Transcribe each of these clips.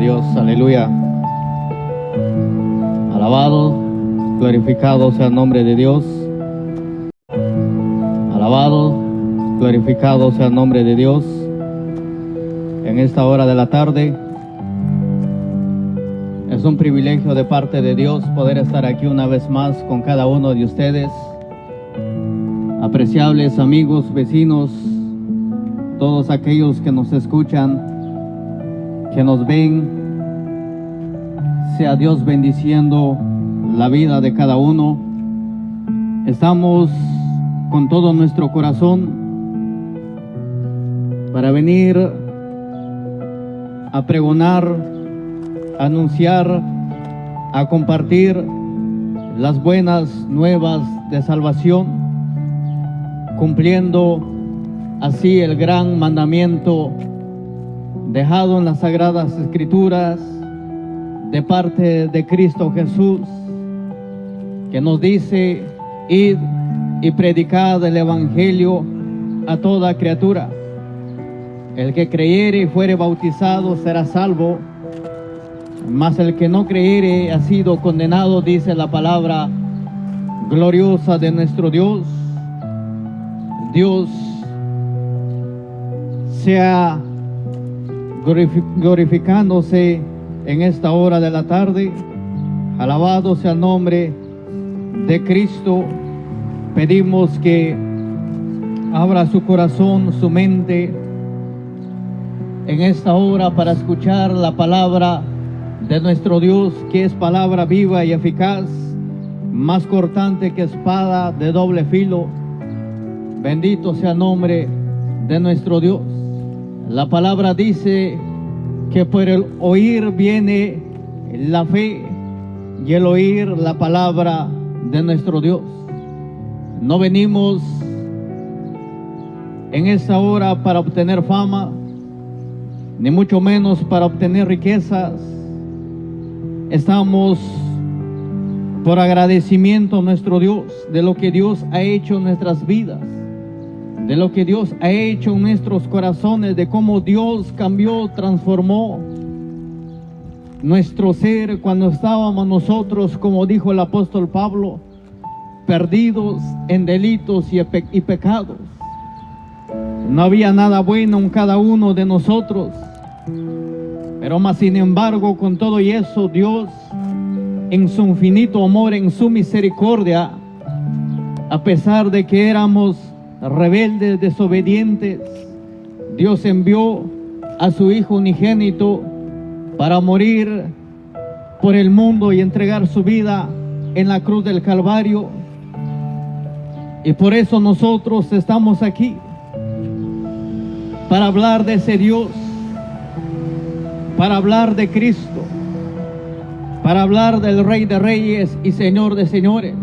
Dios, aleluya. Alabado, glorificado sea el nombre de Dios. Alabado, glorificado sea el nombre de Dios. En esta hora de la tarde, es un privilegio de parte de Dios poder estar aquí una vez más con cada uno de ustedes. Apreciables amigos, vecinos, todos aquellos que nos escuchan, que nos ven, sea Dios bendiciendo la vida de cada uno. Estamos con todo nuestro corazón para venir a pregonar, a anunciar, a compartir las buenas nuevas de salvación, cumpliendo así el gran mandamiento dejado en las Sagradas Escrituras de parte de Cristo Jesús, que nos dice: id y predicad el Evangelio a toda criatura. El que creyere y fuere bautizado será salvo, mas el que no creyere ha sido condenado, dice la palabra gloriosa de nuestro Dios. Dios sea glorificándose en esta hora de la tarde. Alabado sea el nombre de Cristo. Pedimos que abra su corazón, su mente en esta hora para escuchar la palabra de nuestro Dios, que es palabra viva y eficaz, más cortante que espada de doble filo. Bendito sea el nombre de nuestro Dios. La palabra dice que por el oír viene la fe, y el oír la palabra de nuestro Dios. No venimos en esta hora para obtener fama, ni mucho menos para obtener riquezas. Estamos por agradecimiento a nuestro Dios de lo que Dios ha hecho en nuestras vidas, de lo que Dios ha hecho en nuestros corazones, de cómo Dios cambió, transformó nuestro ser cuando estábamos nosotros, como dijo el apóstol Pablo, perdidos en delitos y pecados. No había nada bueno en cada uno de nosotros, pero más sin embargo, con todo y eso, Dios, en su infinito amor, en su misericordia, a pesar de que éramos rebeldes, desobedientes, Dios envió a su Hijo unigénito para morir por el mundo y entregar su vida en la cruz del Calvario. Y por eso nosotros estamos aquí, para hablar de ese Dios, para hablar de Cristo, para hablar del Rey de Reyes y Señor de Señores,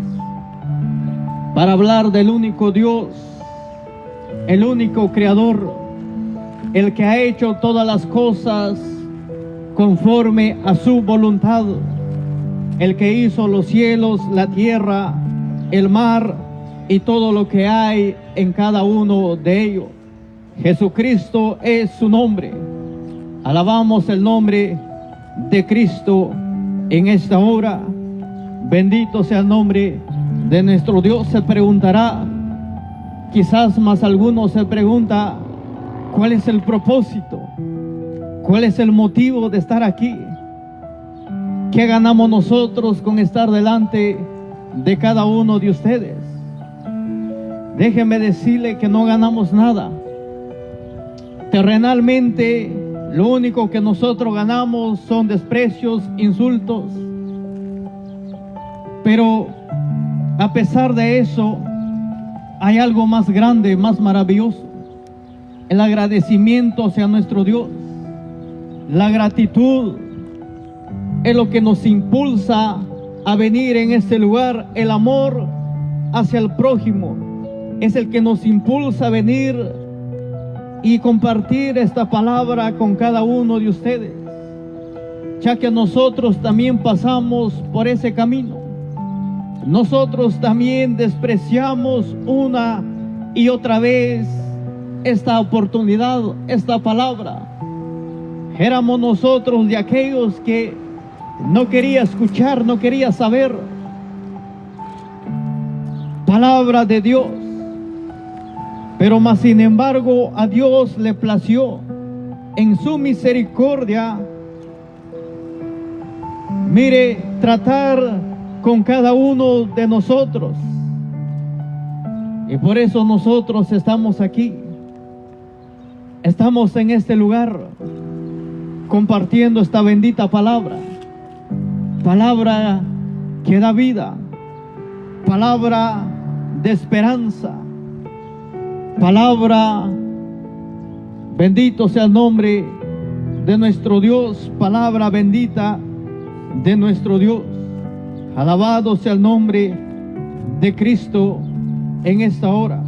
para hablar del único Dios, el único Creador, el que ha hecho todas las cosas conforme a su voluntad, el que hizo los cielos, la tierra, el mar y todo lo que hay en cada uno de ellos. Jesucristo es su nombre. Alabamos el nombre de Cristo en esta hora. Bendito sea el nombre de nuestro Dios. Se preguntará, quizás más alguno se pregunta, ¿cuál es el propósito? ¿Cuál es el motivo de estar aquí? ¿Qué ganamos nosotros con estar delante de cada uno de ustedes? Déjeme decirle que no ganamos nada. Terrenalmente, lo único que nosotros ganamos son desprecios, insultos. Pero a pesar de eso, hay algo más grande, más maravilloso: el agradecimiento hacia nuestro Dios. La gratitud es lo que nos impulsa a venir en este lugar. El amor hacia el prójimo es el que nos impulsa a venir y compartir esta palabra con cada uno de ustedes, ya que nosotros también pasamos por ese camino. Nosotros también despreciamos una y otra vez esta oportunidad, esta palabra. Éramos nosotros de aquellos que no quería escuchar, no quería saber palabra de Dios. Pero más sin embargo a Dios le plació en su misericordia, mire, tratar con cada uno de nosotros. Y por eso nosotros estamos aquí. Estamos en este lugar compartiendo esta bendita palabra. Palabra que da vida. Palabra de esperanza. Palabra, bendito sea el nombre de nuestro Dios. Palabra bendita de nuestro Dios. Alabado sea el nombre de Cristo en esta hora.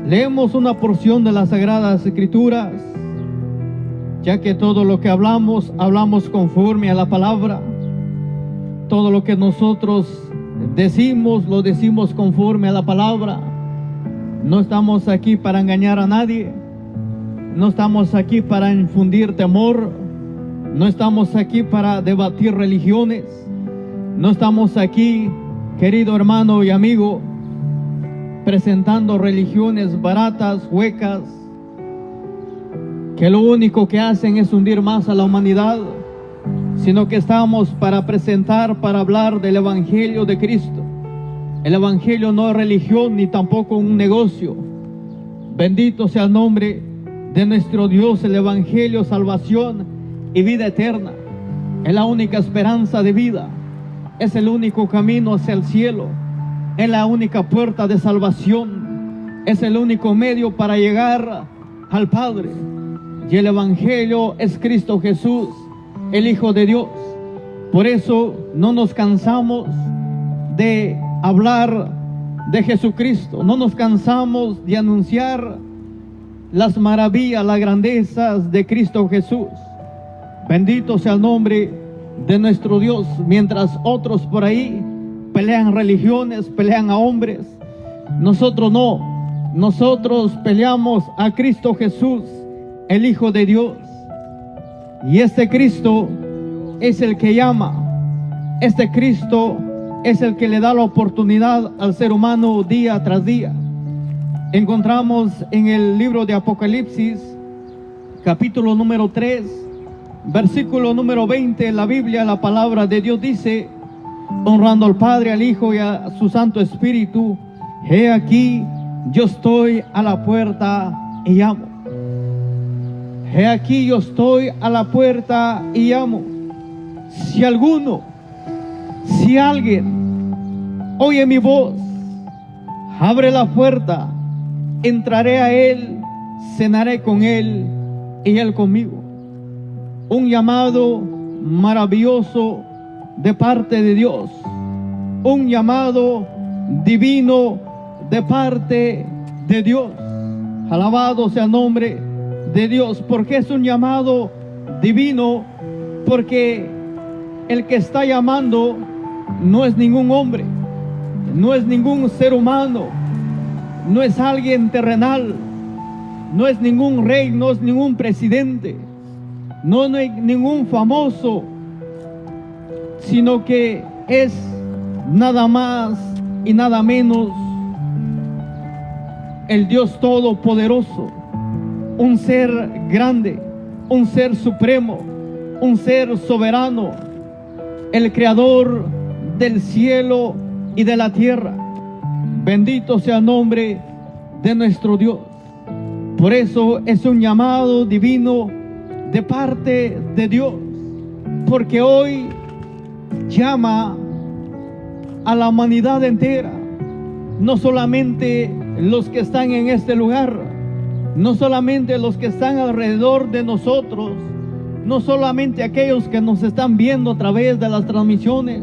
Leemos una porción de las Sagradas Escrituras, ya que todo lo que hablamos conforme a la palabra. Todo lo que nosotros decimos, lo decimos conforme a la palabra. No estamos aquí para engañar a nadie. No estamos aquí para infundir temor. No estamos aquí para debatir religiones. No estamos aquí, querido hermano y amigo, presentando religiones baratas, huecas, que lo único que hacen es hundir más a la humanidad, sino que estamos para presentar, para hablar del Evangelio de Cristo. El Evangelio no es religión ni tampoco un negocio. Bendito sea el nombre de nuestro Dios. El Evangelio, salvación y vida eterna. Es la única esperanza de vida. Es el único camino hacia el cielo. Es la única puerta de salvación. Es el único medio para llegar al Padre. Y el Evangelio es Cristo Jesús, el Hijo de Dios. Por eso no nos cansamos de hablar de Jesucristo. No nos cansamos de anunciar las maravillas, las grandezas de Cristo Jesús. Bendito sea el nombre de nuestro Dios. Mientras otros por ahí pelean religiones, pelean a hombres, nosotros no. Nosotros peleamos a Cristo Jesús, el Hijo de Dios. Y este Cristo es el que llama. Este Cristo es el que le da la oportunidad al ser humano día tras día. Encontramos en el libro de Apocalipsis, capítulo número 3, versículo número 20, en la Biblia, la palabra de Dios dice, honrando al Padre, al Hijo y a su Santo Espíritu: he aquí, yo estoy a la puerta y llamo. He aquí, yo estoy a la puerta y llamo. Si alguien oye mi voz, abre la puerta, entraré a él, cenaré con él y él conmigo. Un llamado maravilloso de parte de Dios. Un llamado divino de parte de Dios. Alabado sea el nombre de Dios. Porque es un llamado divino, porque el que está llamando no es ningún hombre, no es ningún ser humano, no es alguien terrenal, no es ningún rey, no es ningún presidente, no es ningún famoso, sino que es nada más y nada menos el Dios Todopoderoso, un ser grande, un ser supremo, un ser soberano, el creador del cielo y de la tierra. Bendito sea el nombre de nuestro Dios. Por eso es un llamado divino de parte de Dios, porque hoy llama a la humanidad entera, no solamente los que están en este lugar, no solamente los que están alrededor de nosotros, no solamente aquellos que nos están viendo a través de las transmisiones,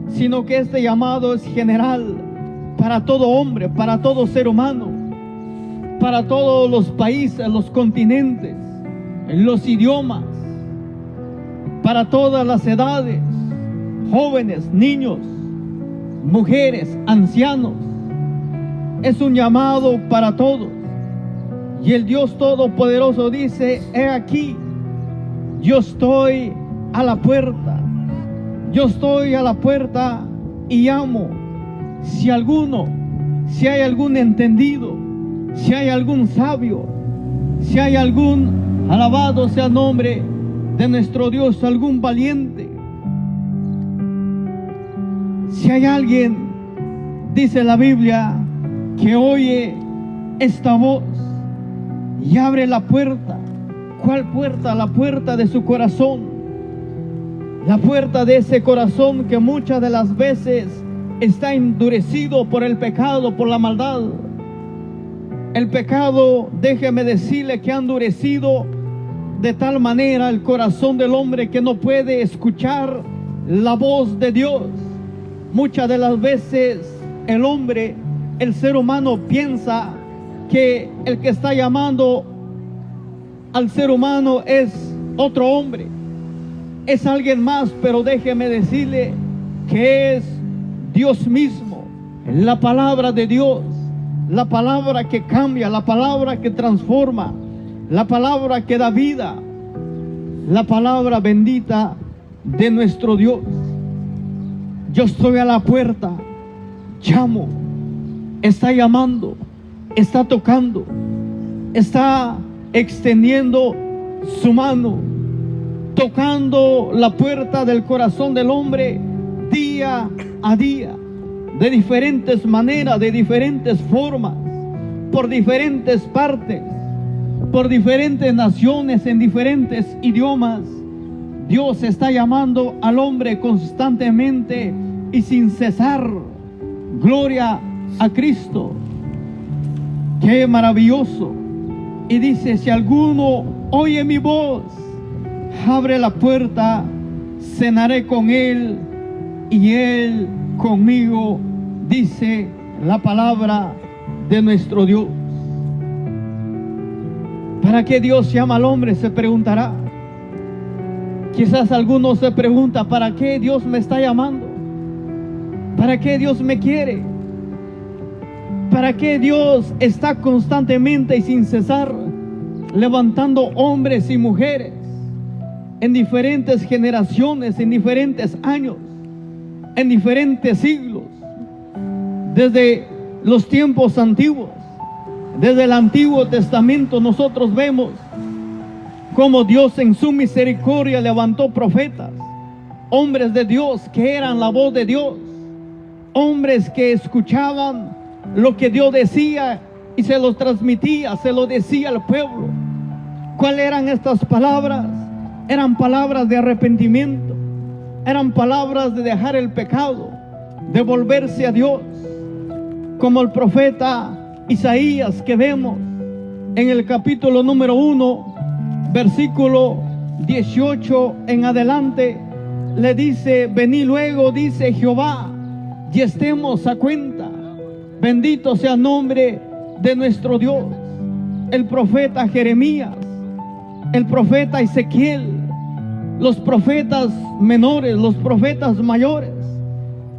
sino que este llamado es general para todo hombre, para todo ser humano, para todos los países, los continentes, los idiomas, para todas las edades, jóvenes, niños, mujeres, ancianos. Es un llamado para todos. Y el Dios Todopoderoso dice: he aquí, yo estoy a la puerta. Yo estoy a la puerta y llamo. Si hay algún entendido, si hay algún sabio, si hay algún, alabado sea el nombre de nuestro Dios, algún valiente, si hay alguien, dice la Biblia, que oye esta voz y abre la puerta. ¿Cuál puerta? La puerta de su corazón. La puerta de ese corazón que muchas de las veces está endurecido por el pecado, por la maldad. El pecado, déjeme decirle, que ha endurecido de tal manera el corazón del hombre que no puede escuchar la voz de Dios. Muchas de las veces el hombre, el ser humano, piensa que el que está llamando al ser humano es otro hombre, es alguien más, pero déjeme decirle que es Dios mismo, la palabra de Dios, la palabra que cambia, la palabra que transforma, la palabra que da vida, la palabra bendita de nuestro Dios. Yo estoy a la puerta, llamo, está llamando, está tocando, está extendiendo su mano, tocando la puerta del corazón del hombre día a día, de diferentes maneras, de diferentes formas, por diferentes partes, por diferentes naciones, en diferentes idiomas. Dios está llamando al hombre constantemente y sin cesar. Gloria a Cristo. Qué maravilloso. Y dice: si alguno oye mi voz, abre la puerta, cenaré con él y él conmigo, dice la palabra de nuestro Dios. ¿Para qué Dios llama al hombre? Se preguntará. Quizás alguno se pregunta: ¿para qué Dios me está llamando? ¿Para qué Dios me quiere? ¿Para qué Dios está constantemente y sin cesar levantando hombres y mujeres en diferentes generaciones, en diferentes años, en diferentes siglos? Desde los tiempos antiguos, desde el Antiguo Testamento, nosotros vemos cómo Dios en su misericordia levantó profetas, hombres de Dios que eran la voz de Dios, hombres que escuchaban lo que Dios decía y se los transmitía, se lo decía al pueblo. ¿Cuáles eran estas palabras? Eran palabras de arrepentimiento, eran palabras de dejar el pecado, de volverse a Dios, como el profeta Isaías, que vemos en el capítulo número 1, versículo 18 en adelante. Le dice: vení luego, dice Jehová, y estemos a cuenta. Bendito sea el nombre de nuestro Dios. El profeta Jeremías, el profeta Ezequiel, los profetas menores, los profetas mayores,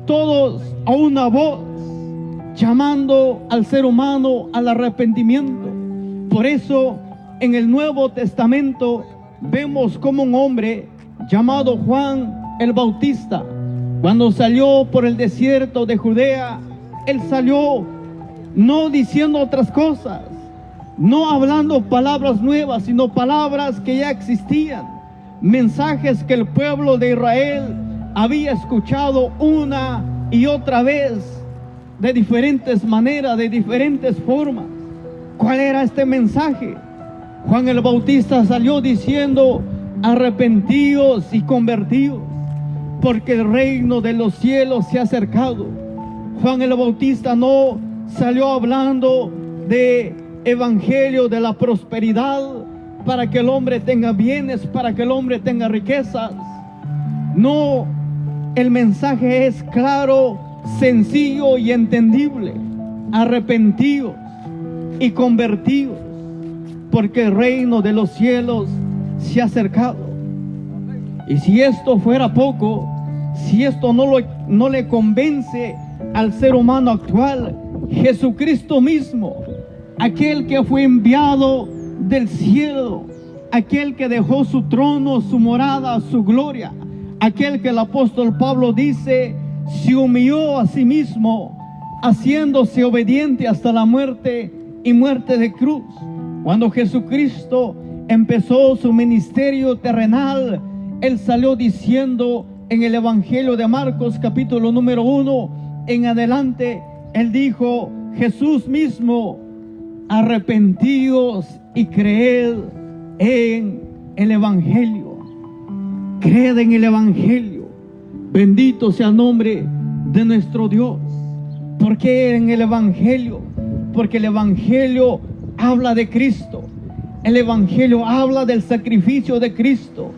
todos a una voz llamando al ser humano al arrepentimiento. Por eso en el Nuevo Testamento vemos como un hombre llamado Juan el Bautista, cuando salió por el desierto de Judea, él salió no diciendo otras cosas, no hablando palabras nuevas, sino palabras que ya existían, mensajes que el pueblo de Israel había escuchado una y otra vez, de diferentes maneras, de diferentes formas. ¿Cuál era este mensaje? Juan el Bautista salió diciendo: arrepentíos y convertíos, porque el reino de los cielos se ha acercado. Juan el Bautista no salió hablando de evangelio de la prosperidad, para que el hombre tenga bienes, para que el hombre tenga riquezas. No, el mensaje es claro, sencillo y entendible: arrepentíos y convertíos, porque el reino de los cielos se ha acercado. Y si esto fuera poco, si esto no le convence al ser humano actual, Jesucristo mismo aquel que fue enviado del cielo, aquel que dejó su trono, su morada, su gloria, aquel que el apóstol Pablo dice, se humilló a sí mismo, haciéndose obediente hasta la muerte y muerte de cruz. Cuando Jesucristo empezó su ministerio terrenal, Él salió diciendo en el Evangelio de Marcos capítulo número 1 en adelante, Él dijo, Jesús mismo, arrepentíos y creed en el Evangelio. Creed en el Evangelio. Bendito sea el nombre de nuestro Dios. ¿Por qué en el Evangelio? Porque el Evangelio habla de Cristo. El Evangelio habla del sacrificio de Cristo.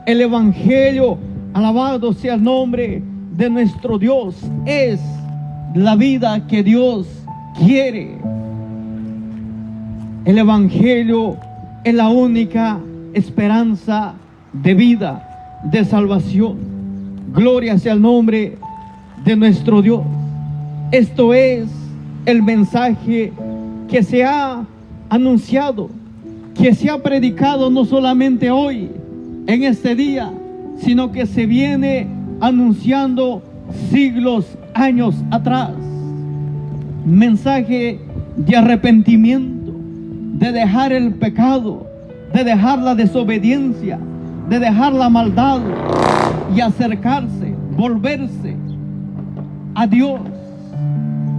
El Evangelio, alabado sea el nombre de nuestro Dios, es la vida que Dios quiere. El Evangelio es la única esperanza de vida, de salvación. Gloria sea el nombre de nuestro Dios. Esto es el mensaje que se ha anunciado, que se ha predicado no solamente hoy, en este día, sino que se viene anunciando siglos, años atrás. Mensaje de arrepentimiento, de dejar el pecado, de dejar la desobediencia, de dejar la maldad y acercarse, volverse a Dios.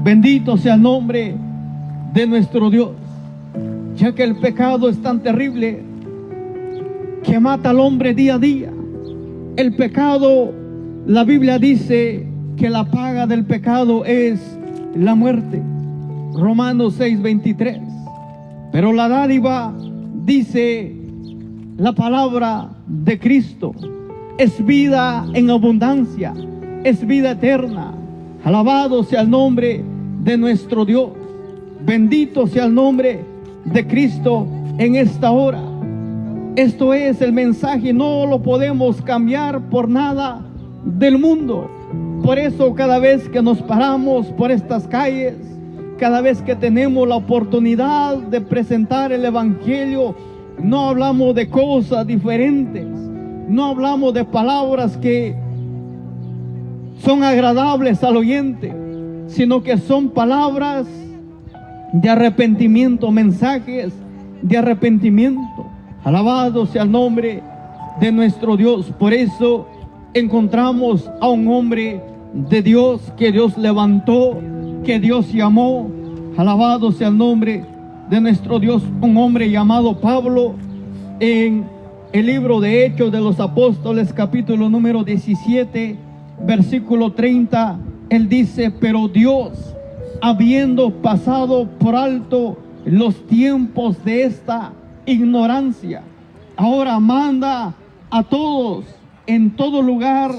Bendito sea el nombre de nuestro Dios, ya que el pecado es tan terrible que mata al hombre día a día. El pecado, la Biblia dice que la paga del pecado es la muerte. Romanos 6:23. Pero la dádiva, dice la palabra de Cristo, es vida en abundancia, es vida eterna. Alabado sea el nombre de nuestro Dios. Bendito sea el nombre de Cristo en esta hora. Esto es el mensaje, no lo podemos cambiar por nada del mundo. Por eso cada vez que nos paramos por estas calles, cada vez que tenemos la oportunidad de presentar el Evangelio, no hablamos de cosas diferentes, no hablamos de palabras que son agradables al oyente, sino que son palabras de arrepentimiento, mensajes de arrepentimiento. Alabado sea el nombre de nuestro Dios. Por eso encontramos a un hombre de Dios que Dios levantó, que Dios llamó. Alabado sea el nombre de nuestro Dios, un hombre llamado Pablo. En el libro de Hechos de los Apóstoles, capítulo número 17, versículo 30, él dice, pero Dios, habiendo pasado por alto los tiempos de esta ignorancia, ahora manda a todos en todo lugar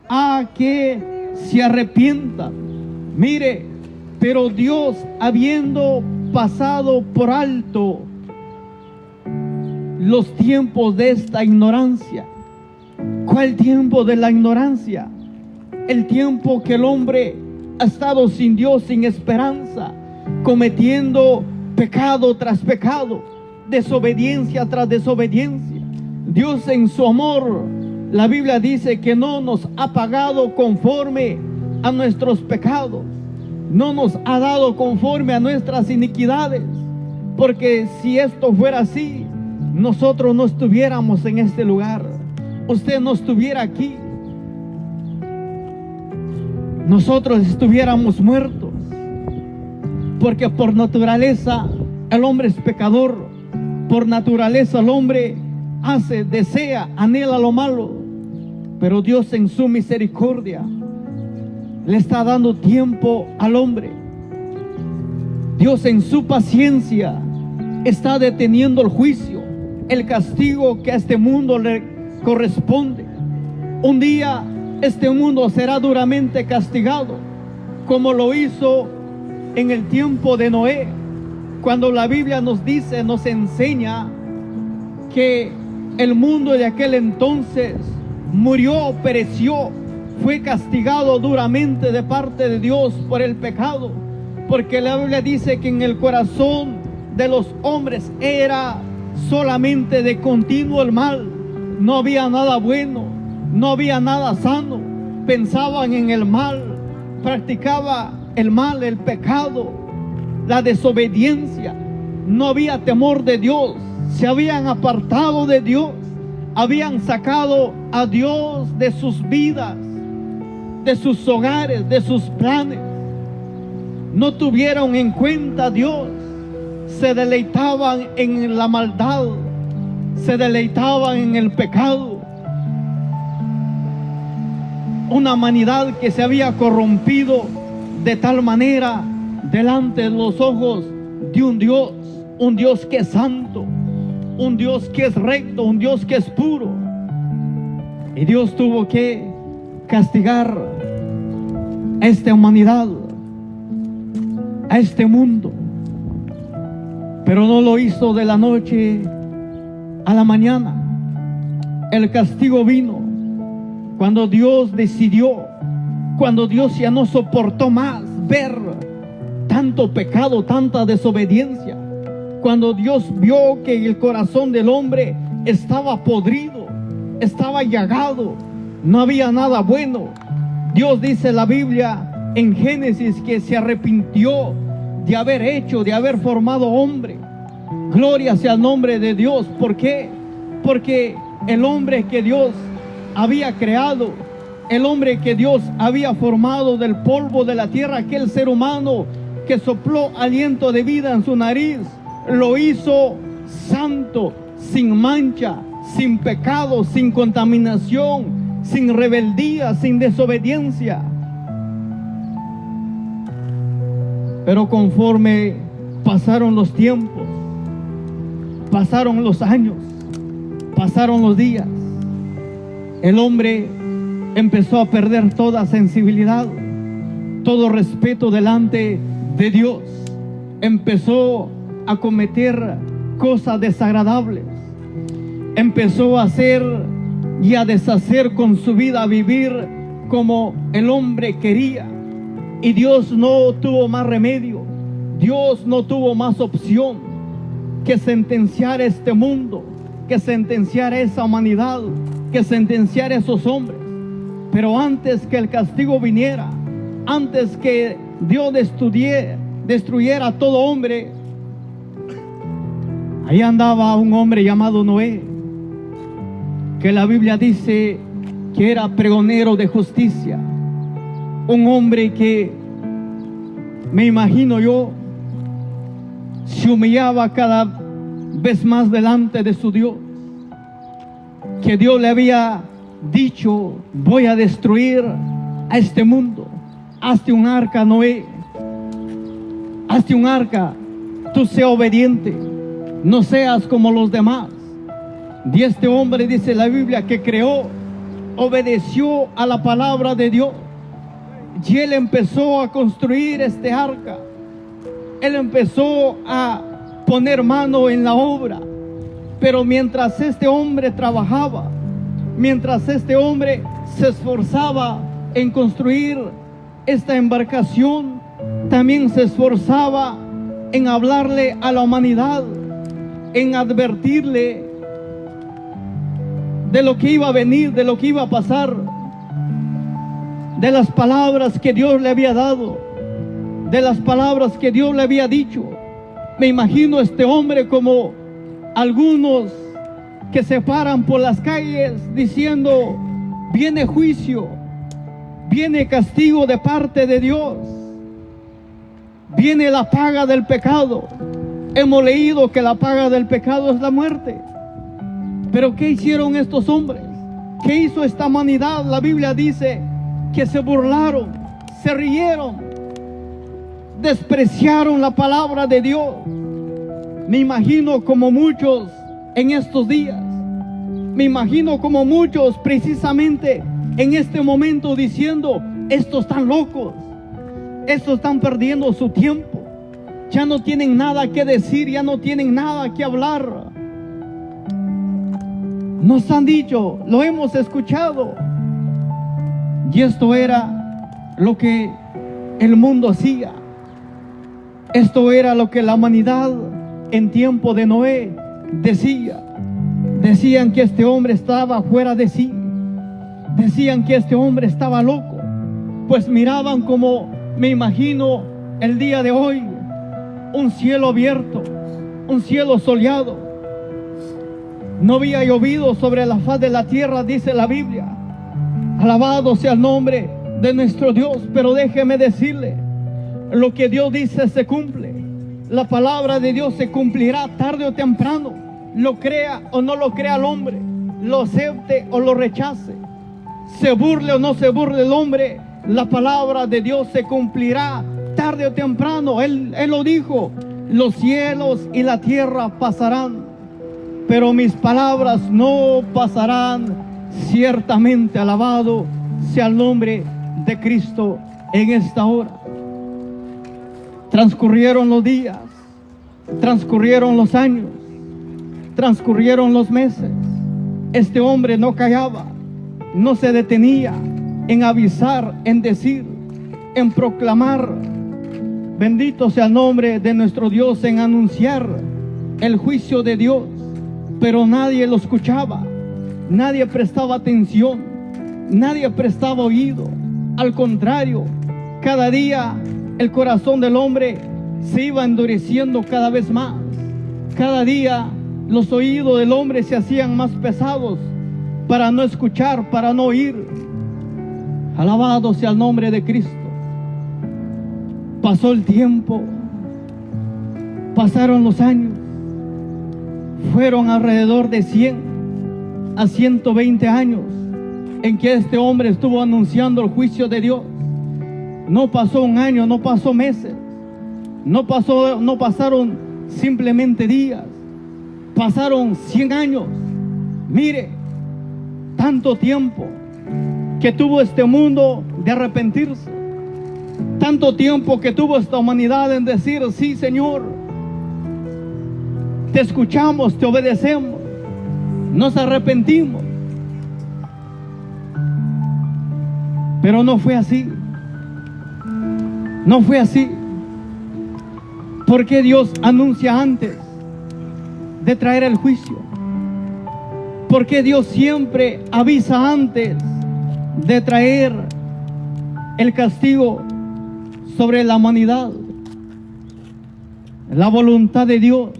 a que se arrepientan. Mire, pero Dios, habiendo pasado por alto los tiempos de esta ignorancia. ¿Cuál tiempo de la ignorancia? El tiempo que el hombre ha estado sin Dios, sin esperanza, cometiendo pecado tras pecado, desobediencia tras desobediencia. Dios en su amor, la Biblia dice que no nos ha pagado conforme a nuestros pecados, no nos ha dado conforme a nuestras iniquidades, porque si esto fuera así, nosotros no estuviéramos en este lugar, usted no estuviera aquí, nosotros estuviéramos muertos, porque por naturaleza el hombre es pecador, por naturaleza el hombre hace, desea, anhela lo malo, pero Dios en su misericordia le está dando tiempo al hombre. Dios en su paciencia está deteniendo el juicio, el castigo que a este mundo le corresponde. Un día este mundo será duramente castigado, como lo hizo en el tiempo de Noé, cuando la Biblia nos dice, nos enseña que el mundo de aquel entonces murió, pereció, fue castigado duramente de parte de Dios por el pecado, porque la Biblia dice que en el corazón de los hombres era solamente de continuo el mal. No había nada bueno, no había nada sano. Pensaban en el mal, practicaba el mal, el pecado, la desobediencia. No había temor de Dios, se habían apartado de Dios, habían sacado a Dios de sus vidas, de sus hogares, de sus planes. No tuvieron en cuenta a Dios, se deleitaban en la maldad, se deleitaban en el pecado. Una humanidad que se había corrompido de tal manera delante de los ojos de un Dios que es santo, un Dios que es recto, un Dios que es puro. Y Dios tuvo que castigar a esta humanidad, a este mundo. Pero no lo hizo de la noche a la mañana. El castigo vino cuando Dios decidió, cuando Dios ya no soportó más ver tanto pecado, tanta desobediencia. Cuando Dios vio que el corazón del hombre estaba podrido, estaba llagado, no había nada bueno. Dios dice en la Biblia en Génesis que se arrepintió de haber formado hombre. Gloria sea el nombre de Dios. ¿Por qué? Porque el hombre que Dios había creado, el hombre que Dios había formado del polvo de la tierra, aquel ser humano que sopló aliento de vida en su nariz, lo hizo santo, sin mancha, sin pecado, sin contaminación, sin rebeldía, sin desobediencia. Pero conforme pasaron los tiempos, pasaron los años, pasaron los días, el hombre empezó a perder toda sensibilidad, todo respeto delante de Dios. Empezó a cometer cosas desagradables. Empezó a hacer y a deshacer con su vida, a vivir como el hombre quería. Y Dios no tuvo más remedio, Dios no tuvo más opción que sentenciar este mundo, que sentenciar esa humanidad, que sentenciar a esos hombres. Pero antes que el castigo viniera, antes que Dios destruyera a todo hombre, ahí andaba un hombre llamado Noé, que la Biblia dice que era pregonero de justicia. Un hombre que, me imagino yo, se humillaba cada vez más delante de su Dios, que Dios le había dicho: voy a destruir a este mundo, hazte un arca, Noé, hazte un arca, tú sé obediente, no seas como los demás. Y este hombre, dice la Biblia, que creó, obedeció a la palabra de Dios, y él empezó a construir este arca. Él empezó a poner mano en la obra. Pero mientras este hombre trabajaba, mientras este hombre se esforzaba en construir esta embarcación, también se esforzaba en hablarle a la humanidad, en advertirle de lo que iba a venir, de lo que iba a pasar, de las palabras que Dios le había dado, de las palabras que Dios le había dicho. Me imagino a este hombre como algunos que se paran por las calles diciendo: viene juicio, viene castigo de parte de Dios, viene la paga del pecado. Hemos leído que la paga del pecado es la muerte. Pero ¿qué hicieron estos hombres? ¿Qué hizo esta humanidad? La Biblia dice que se burlaron, se rieron, despreciaron la palabra de Dios. Me imagino como muchos en estos días, me imagino como muchos precisamente en este momento diciendo: estos están locos, estos están perdiendo su tiempo, ya no tienen nada que decir, ya no tienen nada que hablar. Nos han dicho, lo hemos escuchado, y esto era lo que el mundo hacía. Esto era lo que la humanidad en tiempo de Noé, decían que este hombre estaba fuera de sí, decían que este hombre estaba loco, pues miraban, como me imagino el día de hoy, un cielo abierto, un cielo soleado. No había llovido sobre la faz de la tierra, dice la Biblia. Alabado sea el nombre de nuestro Dios. Pero déjeme decirle, lo que Dios dice se cumple. La palabra de Dios se cumplirá tarde o temprano, lo crea o no lo crea el hombre, lo acepte o lo rechace, se burle o no se burle el hombre. La palabra de Dios se cumplirá tarde o temprano. Él lo dijo: los cielos y la tierra pasarán, pero mis palabras no pasarán. Ciertamente, alabado sea el nombre de Cristo en esta hora. Transcurrieron los días, transcurrieron los años, transcurrieron los meses. Este hombre no callaba, no se detenía en avisar, en decir, en proclamar. Bendito sea el nombre de nuestro Dios, en anunciar el juicio de Dios. Pero nadie lo escuchaba, nadie prestaba atención, nadie prestaba oído. Al contrario, cada día el corazón del hombre se iba endureciendo cada vez más. Cada día los oídos del hombre se hacían más pesados para no escuchar, para no oír. Alabado sea el nombre de Cristo. Pasó el tiempo, pasaron los años. Fueron alrededor de 100 a 120 años en que este hombre estuvo anunciando el juicio de Dios. No pasó un año, no pasó meses, no pasaron simplemente días, pasaron 100 años. Mire, tanto tiempo que tuvo este mundo de arrepentirse, tanto tiempo que tuvo esta humanidad en decir: sí, Señor, te escuchamos, te obedecemos, nos arrepentimos. Pero no fue así. No fue así. ¿Por qué Dios anuncia antes de traer el juicio? ¿Por qué Dios siempre avisa antes de traer el castigo sobre la humanidad? La voluntad de Dios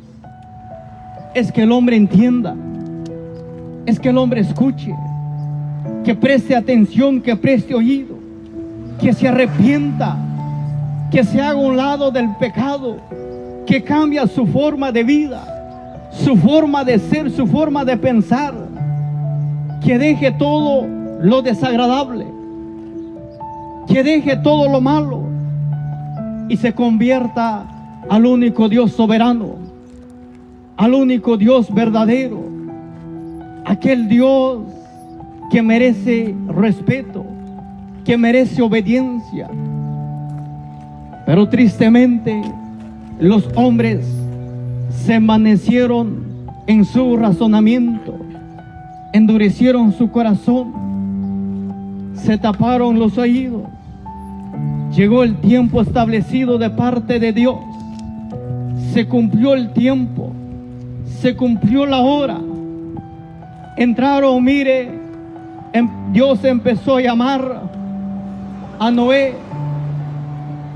es que el hombre entienda, es que el hombre escuche, que preste atención, que preste oído, que se arrepienta, que se haga a un lado del pecado, que cambie su forma de vida, su forma de ser, su forma de pensar, que deje todo lo desagradable, que deje todo lo malo y se convierta al único Dios soberano, al único Dios verdadero, aquel Dios que merece respeto, que merece obediencia. Pero tristemente los hombres se envanecieron en su razonamiento, endurecieron su corazón, se taparon los oídos. Llegó el tiempo establecido de parte de Dios, se cumplió el tiempo, se cumplió la hora. Entraron, mire, Dios empezó a llamar a Noé,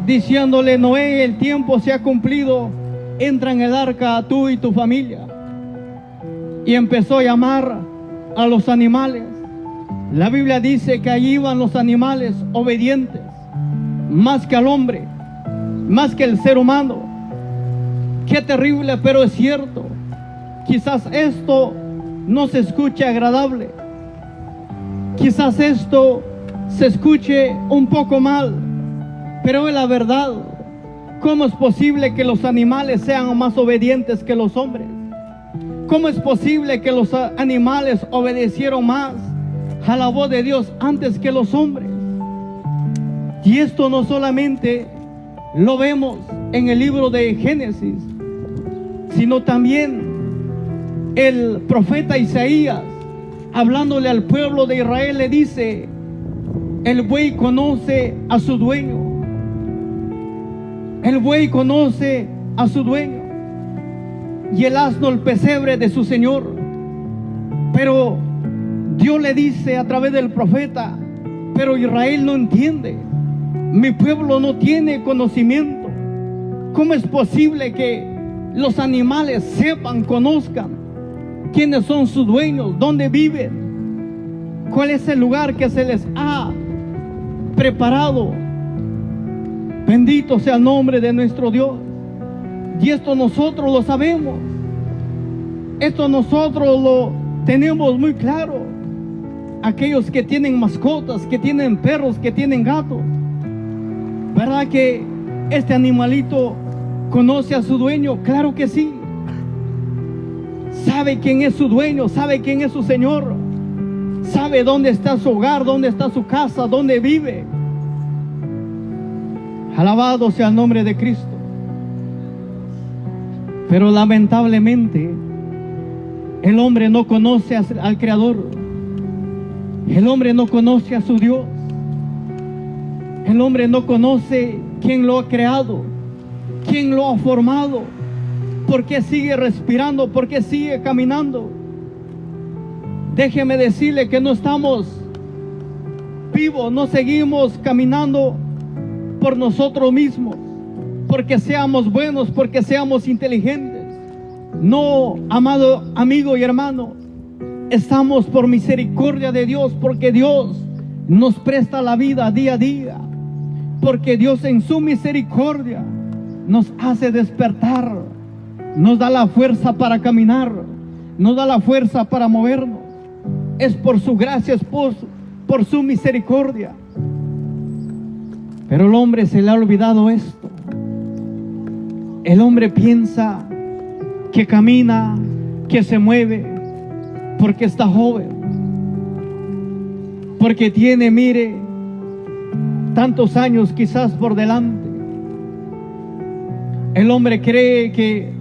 diciéndole: Noé, el tiempo se ha cumplido, entra en el arca tú y tu familia. Y empezó a llamar a los animales. La Biblia dice que allí iban los animales obedientes, más que al hombre, más que el ser humano. Qué terrible, pero es cierto. Quizás esto no se escuche agradable, quizás esto se escuche un poco mal, pero es la verdad. ¿Cómo es posible que los animales sean más obedientes que los hombres? ¿Cómo es posible que los animales obedecieron más a la voz de Dios antes que los hombres? Y esto no solamente lo vemos en el libro de Génesis, sino también el profeta Isaías, hablándole al pueblo de Israel, le dice: el buey conoce a su dueño. El buey conoce a su dueño. y el asno el pesebre de su señor. Pero Dios le dice a través del profeta: pero Israel no entiende, mi pueblo no tiene conocimiento. ¿Cómo es posible que los animales sepan, conozcan quiénes son sus dueños, dónde viven, cuál es el lugar que se les ha preparado? Bendito sea el nombre de nuestro Dios. Y esto nosotros lo sabemos, esto nosotros lo tenemos muy claro. Aquellos que tienen mascotas, que tienen perros, que tienen gatos, ¿verdad que este animalito conoce a su dueño? Claro que sí. Sabe quién es su dueño, sabe quién es su señor, sabe dónde está su hogar, dónde está su casa, dónde vive. Alabado sea el nombre de Cristo. Pero lamentablemente el hombre no conoce al Creador. El hombre no conoce a su Dios. El hombre no conoce quién lo ha creado, quién lo ha formado, por qué sigue respirando, por qué sigue caminando. Déjeme decirle que no estamos vivos, no seguimos caminando por nosotros mismos, porque seamos buenos, porque seamos inteligentes. No, amado amigo y hermano, estamos por misericordia de Dios, porque Dios nos presta la vida día a día, porque Dios en su misericordia nos hace despertar, nos da la fuerza para caminar, nos da la fuerza para movernos. Es por su gracia, es por su misericordia. Pero el hombre se le ha olvidado esto. El hombre piensa que camina, que se mueve, porque está joven, porque tiene, mire, tantos años quizás por delante. El hombre cree que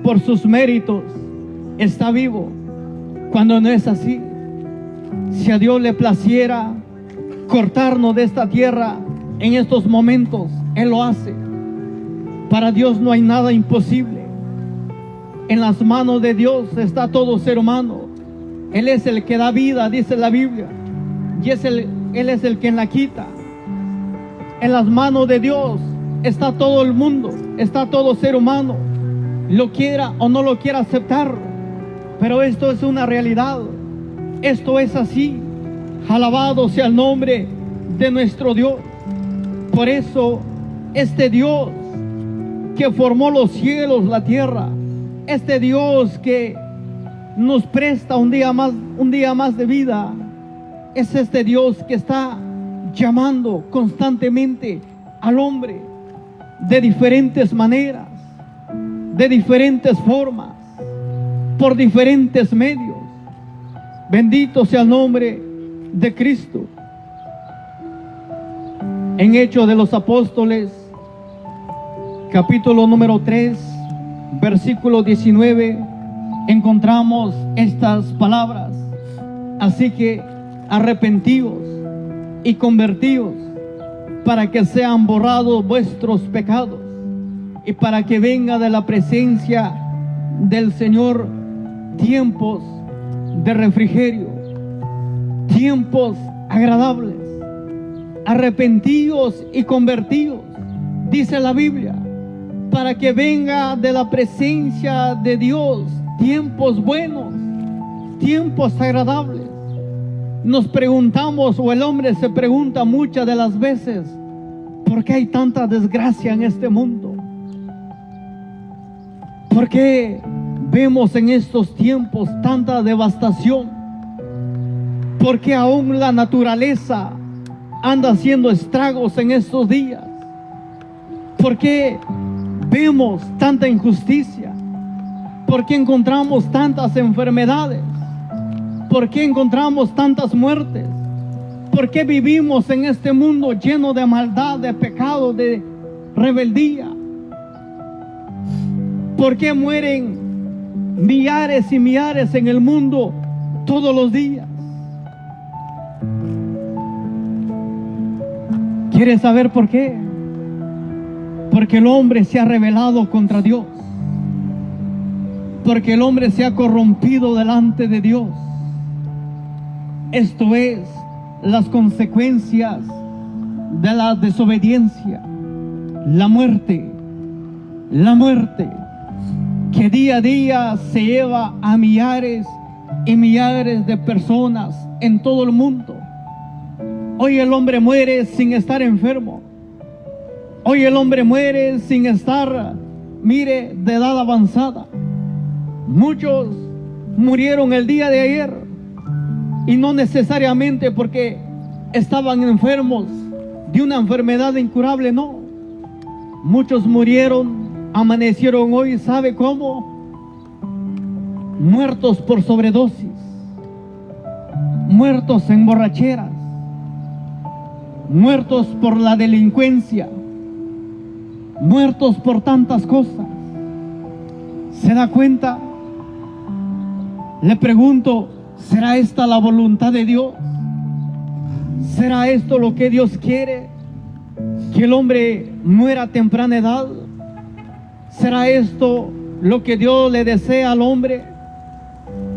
por sus méritos está vivo, cuando no es así. Si a Dios le placiera cortarnos de esta tierra en estos momentos, Él lo hace. Para Dios no hay nada imposible. En las manos de Dios está todo ser humano. Él es el que da vida, dice la Biblia, y Él es el que la quita. En las manos de Dios está todo el mundo, está todo ser humano, lo quiera o no lo quiera aceptar. Pero esto es una realidad, esto es así. Alabado sea el nombre de nuestro Dios. Por eso este Dios que formó los cielos, la tierra, este Dios que nos presta un día más de vida, es este Dios que está llamando constantemente al hombre de diferentes maneras, de diferentes formas, por diferentes medios. Bendito sea el nombre de Cristo. En Hechos de los Apóstoles, capítulo número 3, versículo 19, encontramos estas palabras: así que arrepentíos y convertíos, para que sean borrados vuestros pecados, y para que venga de la presencia del Señor tiempos de refrigerio, tiempos agradables. Arrepentíos y convertíos, dice la Biblia, para que venga de la presencia de Dios tiempos buenos, tiempos agradables. Nos preguntamos, o el hombre se pregunta muchas de las veces, ¿por qué hay tanta desgracia en este mundo? ¿Por qué vemos en estos tiempos tanta devastación? ¿Por qué aún la naturaleza anda haciendo estragos en estos días? ¿Por qué vemos tanta injusticia? ¿Por qué encontramos tantas enfermedades? ¿Por qué encontramos tantas muertes? ¿Por qué vivimos en este mundo lleno de maldad, de pecado, de rebeldía? ¿Por qué mueren millares y millares en el mundo todos los días? ¿Quieres saber por qué? Porque el hombre se ha rebelado contra Dios. porque el hombre se ha corrompido delante de Dios. Esto es las consecuencias de la desobediencia, la muerte que día a día se lleva a millares y millares de personas en todo el mundo. Hoy el hombre muere sin estar enfermo. Hoy el hombre muere sin estar, mire, de edad avanzada. Muchos murieron el día de ayer, y no necesariamente porque estaban enfermos de una enfermedad incurable, no. Muchos murieron, amanecieron hoy, ¿sabe cómo? Muertos por sobredosis, muertos en borracheras, muertos por la delincuencia, muertos por tantas cosas. ¿Se da cuenta? Le pregunto, ¿será esta la voluntad de Dios? ¿Será esto lo que Dios quiere? ¿Que el hombre muera a temprana edad? ¿Será esto lo que Dios le desea al hombre?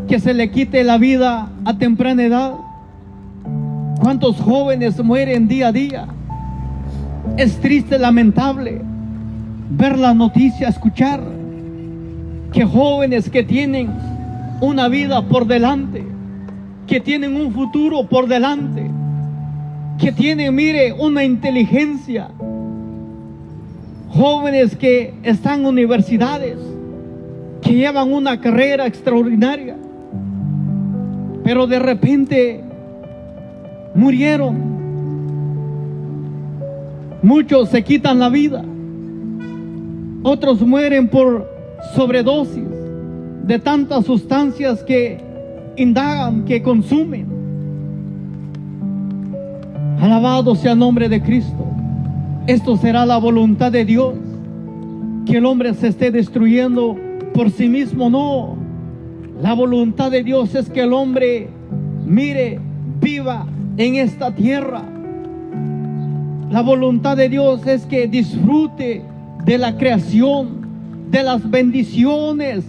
¿Que se le quite la vida a temprana edad? ¿Cuántos jóvenes mueren día a día? Es triste, lamentable ver la noticia, escuchar que jóvenes que tienen una vida por delante, que tienen un futuro por delante, que tienen, mire, una inteligencia, jóvenes que están en universidades, que llevan una carrera extraordinaria, pero de repente murieron. Muchos se quitan la vida, otros mueren por sobredosis de tantas sustancias que indagan, que consumen. Alabado sea el nombre de Cristo. Esto será la voluntad de Dios, que el hombre se esté destruyendo por sí mismo. No, la voluntad de Dios es que el hombre, mire, viva en esta tierra. La voluntad de Dios es que disfrute de la creación, de las bendiciones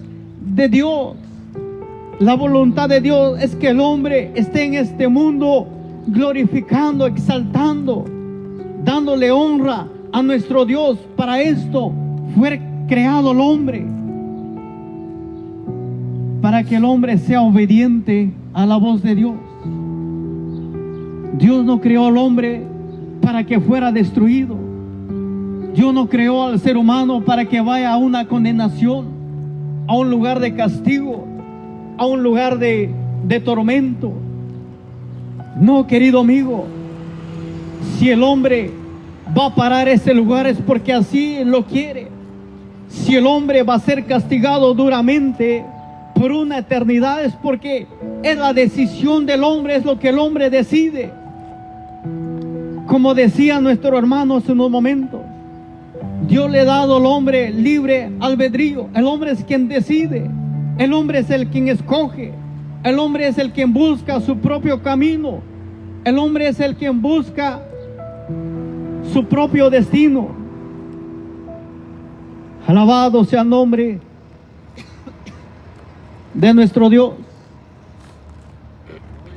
de Dios. La voluntad de Dios es que el hombre esté en este mundo glorificando, exaltando, dándole honra a nuestro Dios. Para esto fue creado el hombre, para que el hombre sea obediente a la voz de Dios. Dios no creó al hombre para que fuera destruido. Dios no creó al ser humano para que vaya a una condenación, a un lugar de castigo, a un lugar de tormento. No, querido amigo, si el hombre va a parar ese lugar es porque así lo quiere. Si el hombre va a ser castigado duramente por una eternidad es porque es la decisión del hombre, es lo que el hombre decide. Como decía nuestro hermano hace unos momentos, Dios le ha dado al hombre libre albedrío. El hombre es quien decide, el hombre es el quien escoge, el hombre es el quien busca su propio camino, el hombre es el quien busca su propio destino. Alabado sea el nombre de nuestro Dios.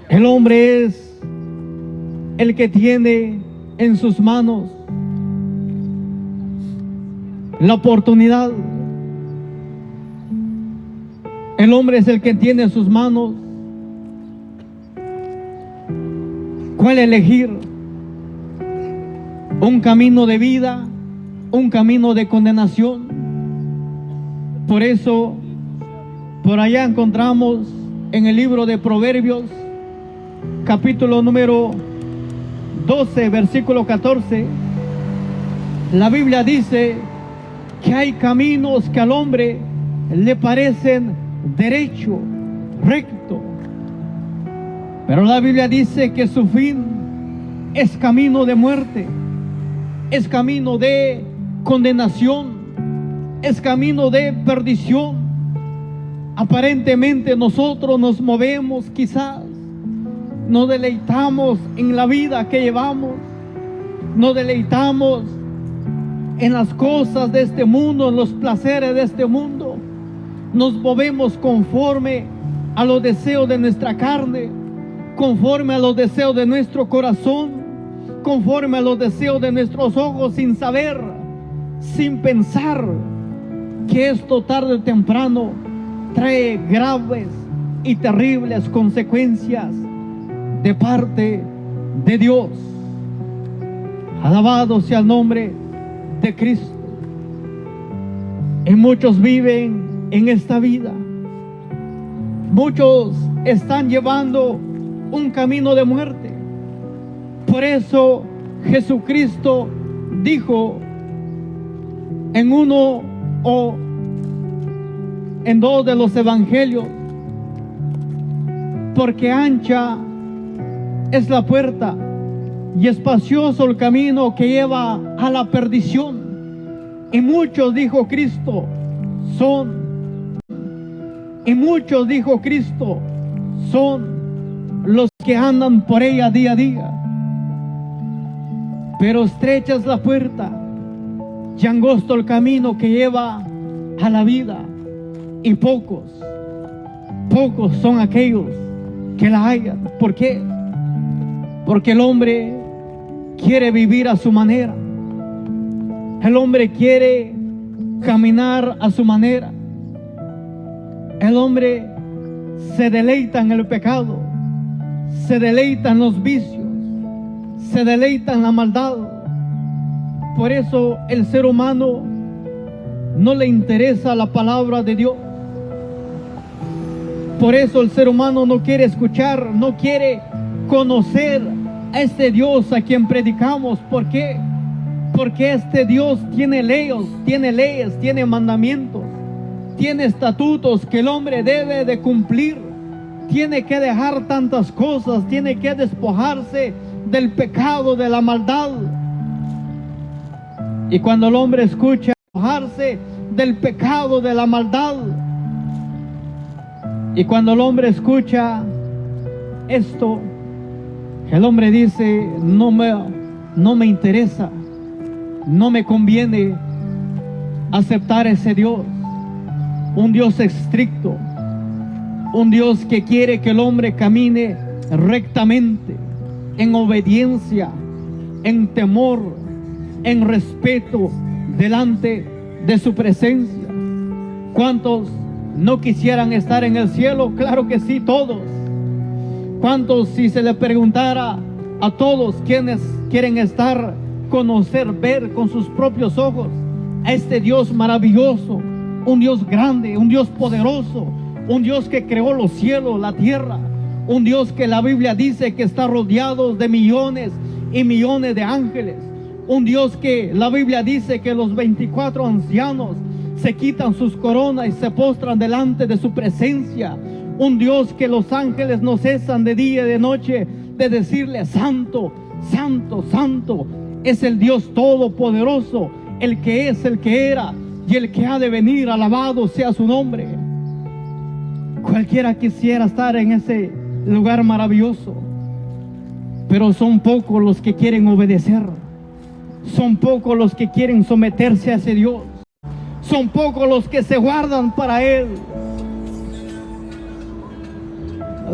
El hombre es el que tiene en sus manos la oportunidad. El hombre es el que tiene en sus manos cuál elegir: un camino de vida, un camino de condenación. Por eso, por allá encontramos en el libro de Proverbios, capítulo número 12, versículo 14, la Biblia dice que hay caminos que al hombre le parecen derecho, recto, pero la Biblia dice que su fin es camino de muerte, es camino de condenación, es camino de perdición. Aparentemente nosotros nos movemos, quizás nos deleitamos en la vida que llevamos, nos deleitamos en las cosas de este mundo, en los placeres de este mundo, nos movemos conforme a los deseos de nuestra carne, conforme a los deseos de nuestro corazón, conforme a los deseos de nuestros ojos, sin saber, sin pensar que esto tarde o temprano trae graves y terribles consecuencias de parte de Dios. Alabado sea el nombre de Cristo. Y muchos viven en esta vida. Muchos están llevando un camino de muerte. Por eso Jesucristo dijo en uno o en dos de los evangelios: porque ancha es la puerta y espacioso el camino que lleva a la perdición, y muchos, dijo Cristo, son los que andan por ella día a día. Pero estrecha es la puerta y angosto el camino que lleva a la vida, y pocos son aquellos que la hallan. ¿Por qué? Porque el hombre quiere vivir a su manera. El hombre quiere caminar a su manera. El hombre se deleita en el pecado, se deleita en los vicios, se deleita en la maldad. Por eso el ser humano no le interesa la palabra de Dios. Por eso el ser humano no quiere escuchar, no quiere conocer a este Dios a quien predicamos. ¿Por qué? Porque este Dios tiene leyes, tiene mandamientos, tiene estatutos que el hombre debe de cumplir. Tiene que dejar tantas cosas, tiene que despojarse del pecado, de la maldad. Y cuando el hombre escucha despojarse del pecado, de la maldad, y cuando el hombre escucha esto, el hombre dice: no me interesa, no me conviene aceptar ese Dios, un Dios estricto, un Dios que quiere que el hombre camine rectamente, en obediencia, en temor, en respeto delante de su presencia. ¿Cuántos no quisieran estar en el cielo? Claro que sí, todos. ¿Cuántos, si se le preguntara a todos quienes quieren estar, conocer, ver con sus propios ojos a este Dios maravilloso, un Dios grande, un Dios poderoso, un Dios que creó los cielos, la tierra, un Dios que la Biblia dice que está rodeado de millones y millones de ángeles, un Dios que la Biblia dice que los 24 ancianos se quitan sus coronas y se postran delante de su presencia, un Dios que los ángeles no cesan de día y de noche de decirle: santo, santo, santo es el Dios todopoderoso, el que es, el que era y el que ha de venir. Alabado sea su nombre. Cualquiera quisiera estar en ese lugar maravilloso, pero son pocos los que quieren obedecer, son pocos los que quieren someterse a ese Dios, son pocos los que se guardan para Él.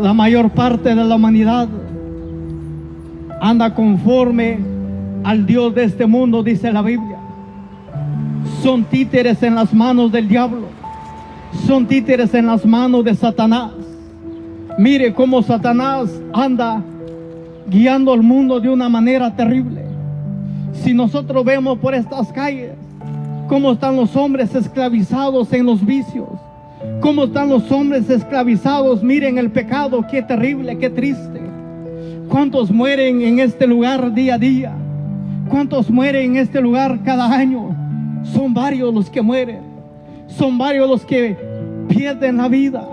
La mayor parte de la humanidad anda conforme al Dios de este mundo, dice la Biblia. Son títeres en las manos del diablo, son títeres en las manos de Satanás. Mire cómo Satanás anda guiando al mundo de una manera terrible. Si nosotros vemos por estas calles cómo están los hombres esclavizados en los vicios, cómo están los hombres esclavizados, miren el pecado, qué terrible, qué triste. ¿Cuántos mueren en este lugar día a día? ¿Cuántos mueren en este lugar cada año? Son varios los que mueren, son varios los que pierden la vida.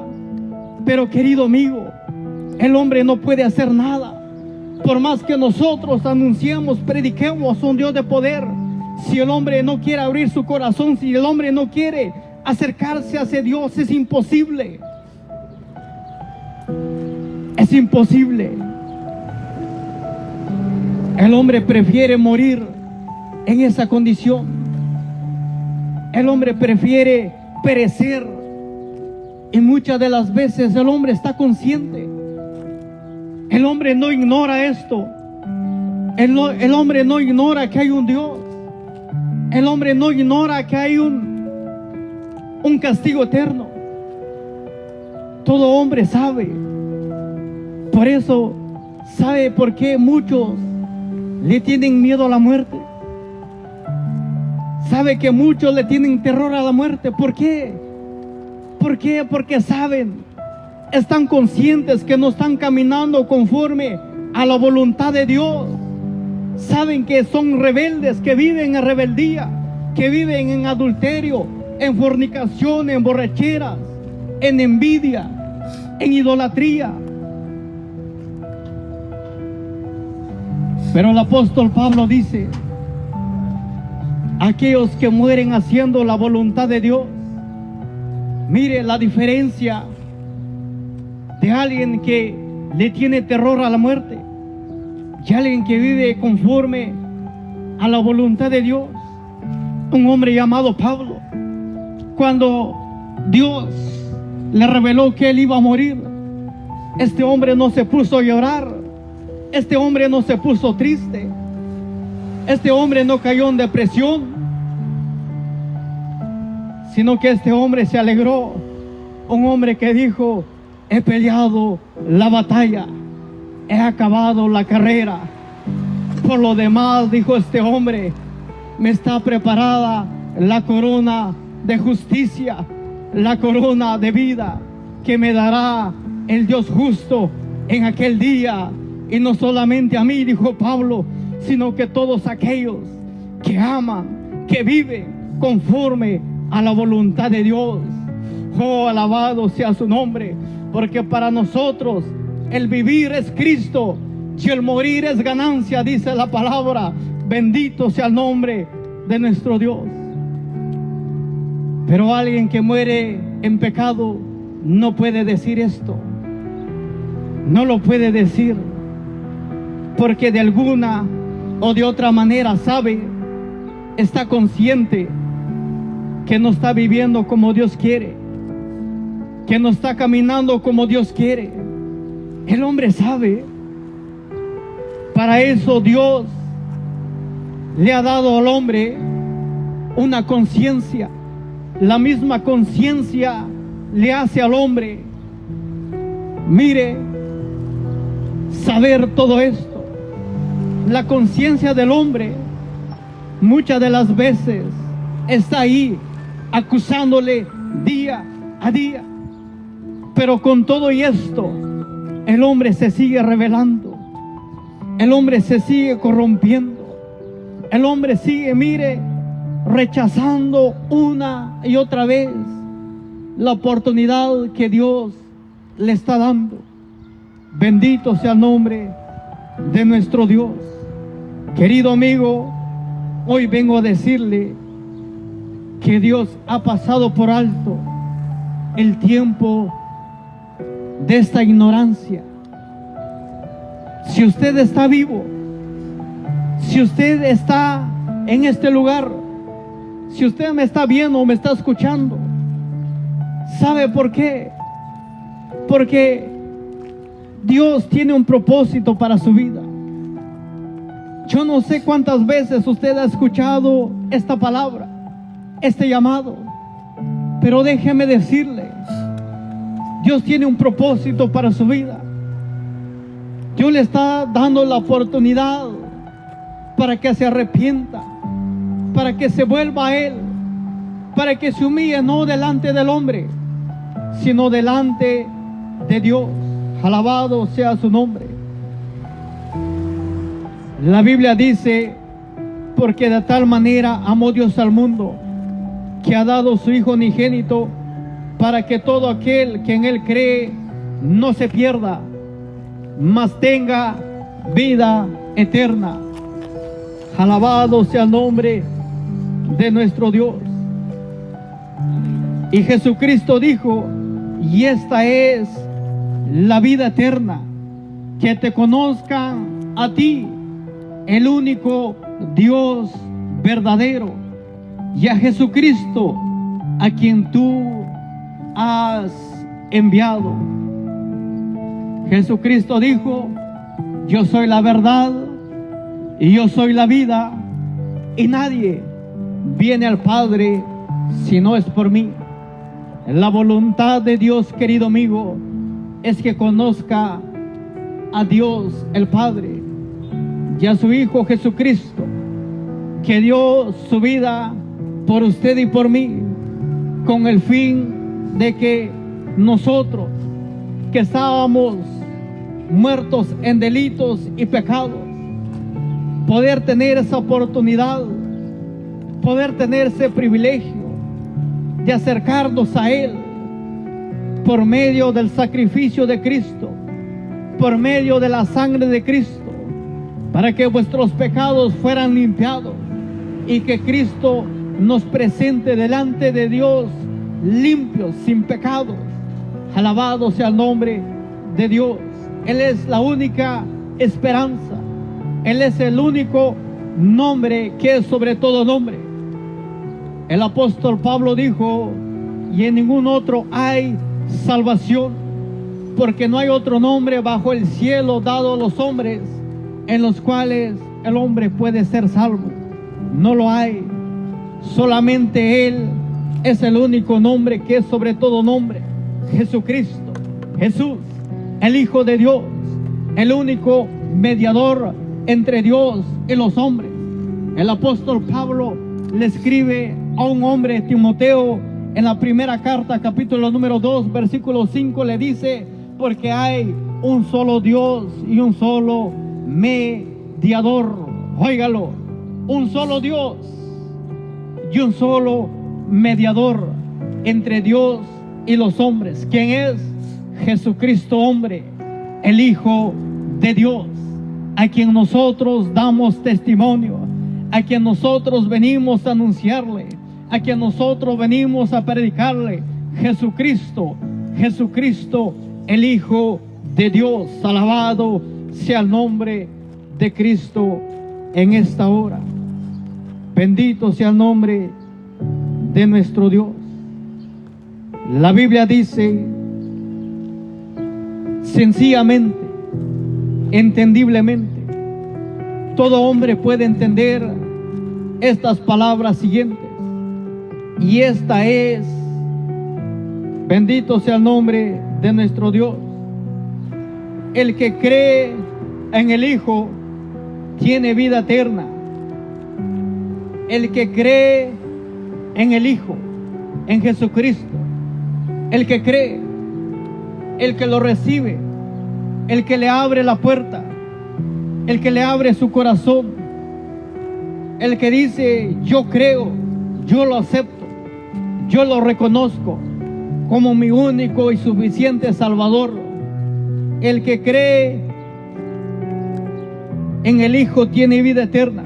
Pero querido amigo, el hombre no puede hacer nada. Por más que nosotros anunciemos, prediquemos un Dios de poder, si el hombre no quiere abrir su corazón, si el hombre no quiere acercarse a ese Dios, es imposible. Es imposible. El hombre prefiere morir en esa condición. El hombre prefiere perecer Y muchas de las veces el hombre está consciente. El hombre no ignora esto. El hombre no ignora que hay un Dios. El hombre no ignora que hay un castigo eterno. Todo hombre sabe. Por eso sabe por qué muchos le tienen miedo a la muerte. Sabe que muchos le tienen terror a la muerte. ¿Por qué? ¿Por qué? Porque saben, están conscientes que no están caminando conforme a la voluntad de Dios. Saben que son rebeldes, que viven en rebeldía, que viven en adulterio, en fornicación, en borracheras, en envidia, en idolatría. Pero el apóstol Pablo dice: aquellos que mueren haciendo la voluntad de Dios. Mire la diferencia de alguien que le tiene terror a la muerte y alguien que vive conforme a la voluntad de Dios. Un hombre llamado Pablo, cuando Dios le reveló que él iba a morir, este hombre no se puso a llorar, este hombre no se puso triste, este hombre no cayó en depresión, sino que este hombre se alegró. Un hombre que dijo: he peleado la batalla, he acabado la carrera. Por lo demás, dijo este hombre, me está preparada la corona de justicia, la corona de vida que me dará el Dios justo en aquel día. Y no solamente a mí, dijo Pablo, sino que todos aquellos que aman, que viven conforme a la voluntad de Dios. Oh, alabado sea su nombre, porque para nosotros el vivir es Cristo y el morir es ganancia, dice la palabra. Bendito sea el nombre de nuestro Dios. Pero alguien que muere en pecado no puede decir esto. No lo puede decir, porque de alguna o de otra manera sabe, está consciente que no está viviendo como Dios quiere, que no está caminando como Dios quiere. El hombre sabe. Para eso Dios le ha dado al hombre una conciencia. La misma conciencia le hace al hombre, mire, saber todo esto. La conciencia del hombre muchas de las veces está ahí acusándole día a día. Pero con todo y esto, el hombre se sigue rebelando. El hombre se sigue corrompiendo. El hombre sigue, mire, rechazando una y otra vez la oportunidad que Dios le está dando. Bendito sea el nombre de nuestro Dios. Querido amigo, hoy vengo a decirle que Dios ha pasado por alto el tiempo de esta ignorancia. Si usted está vivo, si usted está en este lugar, si usted me está viendo o me está escuchando, ¿sabe por qué? Porque Dios tiene un propósito para su vida. Yo no sé cuántas veces usted ha escuchado esta palabra, este llamado, pero déjeme decirle, Dios tiene un propósito para su vida. Dios le está dando la oportunidad para que se arrepienta, para que se vuelva a Él, para que se humille no delante del hombre, sino delante de Dios. Alabado sea su nombre. La Biblia dice: porque de tal manera amó Dios al mundo, que ha dado su Hijo unigénito, para que todo aquel que en Él cree no se pierda, mas tenga vida eterna. Alabado sea el nombre de nuestro Dios. Y Jesucristo dijo: y esta es la vida eterna, que te conozcan a ti, el único Dios verdadero, y a Jesucristo, a quien tú has enviado. Jesucristo dijo: yo soy la verdad y yo soy la vida, y nadie viene al Padre si no es por mí. La voluntad de Dios, querido amigo, es que conozca a Dios el Padre y a su Hijo Jesucristo, que dio su vida por usted y por mí, con el fin de que nosotros, que estábamos muertos en delitos y pecados, poder tener esa oportunidad, poder tener ese privilegio de acercarnos a Él por medio del sacrificio de Cristo, por medio de la sangre de Cristo, para que vuestros pecados fueran limpiados y que Cristo nos presente delante de Dios limpios, sin pecados. Alabado sea el nombre de Dios. Él es la única esperanza. Él es el único nombre que es sobre todo nombre. El apóstol Pablo dijo: y en ningún otro hay salvación, porque no hay otro nombre bajo el cielo dado a los hombres en los cuales el hombre puede ser salvo. No lo hay. Solamente Él es el único nombre que es sobre todo nombre. Jesucristo, Jesús, el Hijo de Dios, el único mediador entre Dios y los hombres. El apóstol Pablo le escribe a un hombre, Timoteo, en la primera carta, capítulo número 2, versículo 5, le dice: porque hay un solo Dios y un solo mediador. Óigalo, un solo Dios y un solo mediador entre Dios y los hombres. ¿Quién es? Jesucristo hombre, el Hijo de Dios, a quien nosotros damos testimonio, a quien nosotros venimos a anunciarle, a quien nosotros venimos a predicarle. Jesucristo, Jesucristo, el Hijo de Dios. Alabado sea el nombre de Cristo en esta hora. Bendito sea el nombre de nuestro Dios. La Biblia dice sencillamente, entendiblemente, todo hombre puede entender estas palabras siguientes, y esta es: bendito sea el nombre de nuestro Dios. El que cree en el Hijo tiene vida eterna. El que cree en el Hijo, en Jesucristo, el que cree, el que lo recibe, el que le abre la puerta, el que le abre su corazón, el que dice: yo creo, yo lo acepto, yo lo reconozco como mi único y suficiente Salvador. El que cree en el Hijo tiene vida eterna.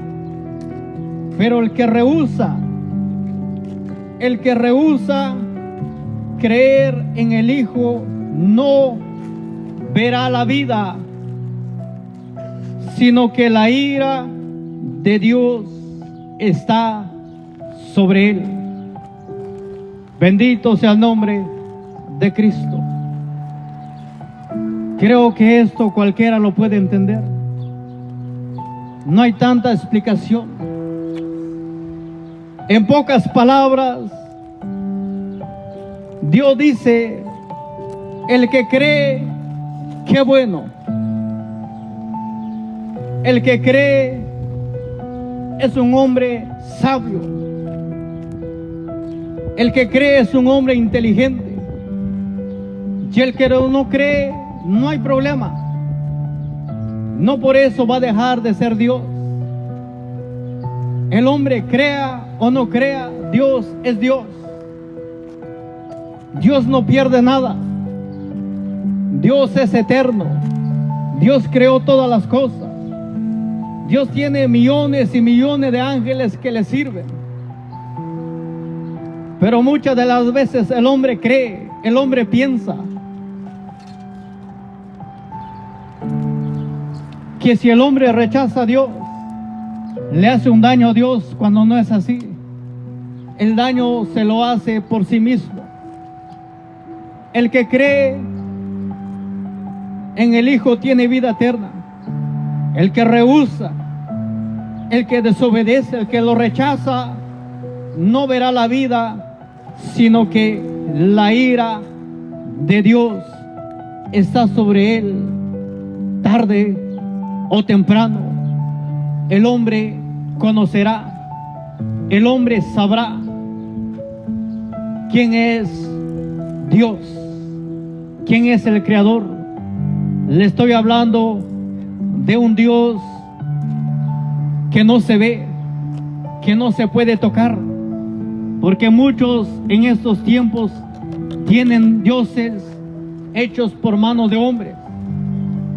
Pero el que rehúsa creer en el Hijo no verá la vida, sino que la ira de Dios está sobre él. Bendito sea el nombre de Cristo. Creo que esto cualquiera lo puede entender. No hay tanta explicación. En pocas palabras, Dios dice: el que cree, qué bueno. El que cree es un hombre sabio. El que cree es un hombre inteligente. Y el que no cree, no hay problema. No por eso va a dejar de ser Dios. El hombre crea o no crea, Dios es Dios. Dios no pierde nada. Dios es eterno. Dios creó todas las cosas. Dios tiene millones y millones de ángeles que le sirven. Pero muchas de las veces el hombre cree, el hombre piensa que si el hombre rechaza a Dios, le hace un daño a Dios, cuando no es así. El daño se lo hace por sí mismo. El que cree en el Hijo tiene vida eterna. El que rehúsa, el que desobedece, el que lo rechaza, no verá la vida, sino que la ira de Dios está sobre él. Tarde o temprano, el hombre conocerá, el hombre sabrá quién es Dios, quién es el Creador. Le estoy hablando de un Dios que no se ve, que no se puede tocar, porque muchos en estos tiempos tienen dioses hechos por manos de hombres,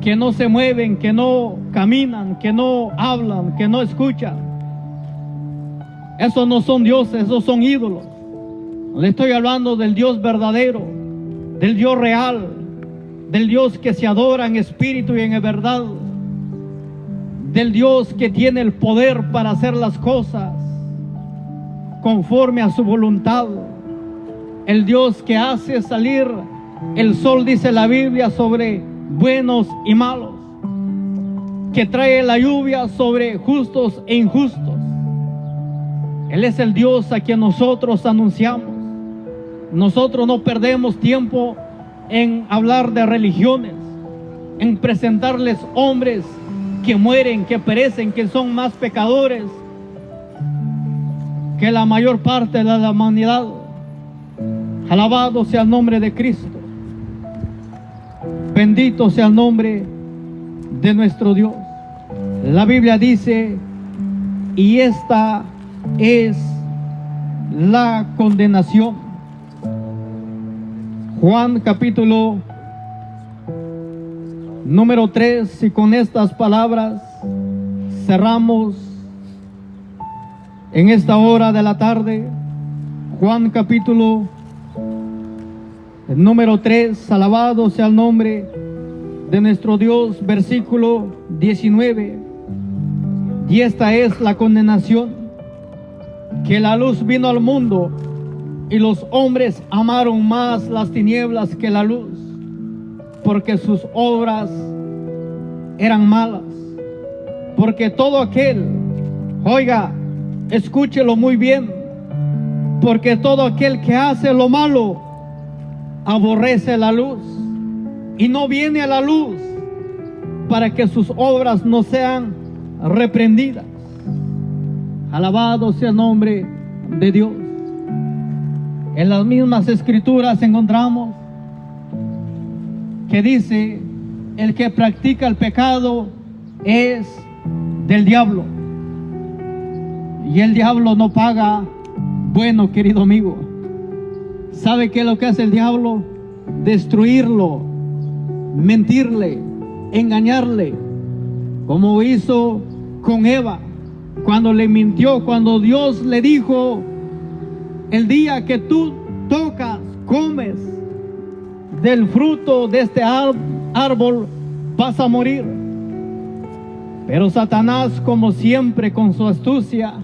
que no se mueven, que no caminan, que no hablan, que no escuchan. Esos no son dioses, esos son ídolos. Le estoy hablando del Dios verdadero, del Dios real, del Dios que se adora en espíritu y en verdad, del Dios que tiene el poder para hacer las cosas conforme a su voluntad, el Dios que hace salir el sol, dice la Biblia, sobre buenos y malos, que trae la lluvia sobre justos e injustos. Él es el Dios a quien nosotros anunciamos. Nosotros no perdemos tiempo en hablar de religiones, en presentarles hombres que mueren, que perecen, que son más pecadores que la mayor parte de la humanidad. Alabado sea el nombre de Cristo. Bendito sea el nombre de nuestro Dios. La Biblia dice, y esta es la condenación. Juan capítulo número 3, y con estas palabras cerramos en esta hora de la tarde. Juan capítulo número 3, alabado sea el nombre de nuestro Dios, versículo 19. Y esta es la condenación, que la luz vino al mundo, y los hombres amaron más las tinieblas que la luz, porque sus obras eran malas. Porque todo aquel, oiga, escúchelo muy bien, porque todo aquel que hace lo malo aborrece la luz y no viene a la luz, para que sus obras no sean reprendidas. Alabado sea el nombre de Dios. En las mismas escrituras encontramos que dice, el que practica el pecado es del diablo, y el diablo no paga bueno, querido amigo. ¿Sabe qué es lo que hace el diablo? Destruirlo, mentirle, engañarle, como hizo con Eva, cuando le mintió, cuando Dios le dijo, el día que tú tocas, comes del fruto de este árbol, vas a morir. Pero Satanás, como siempre, con su astucia,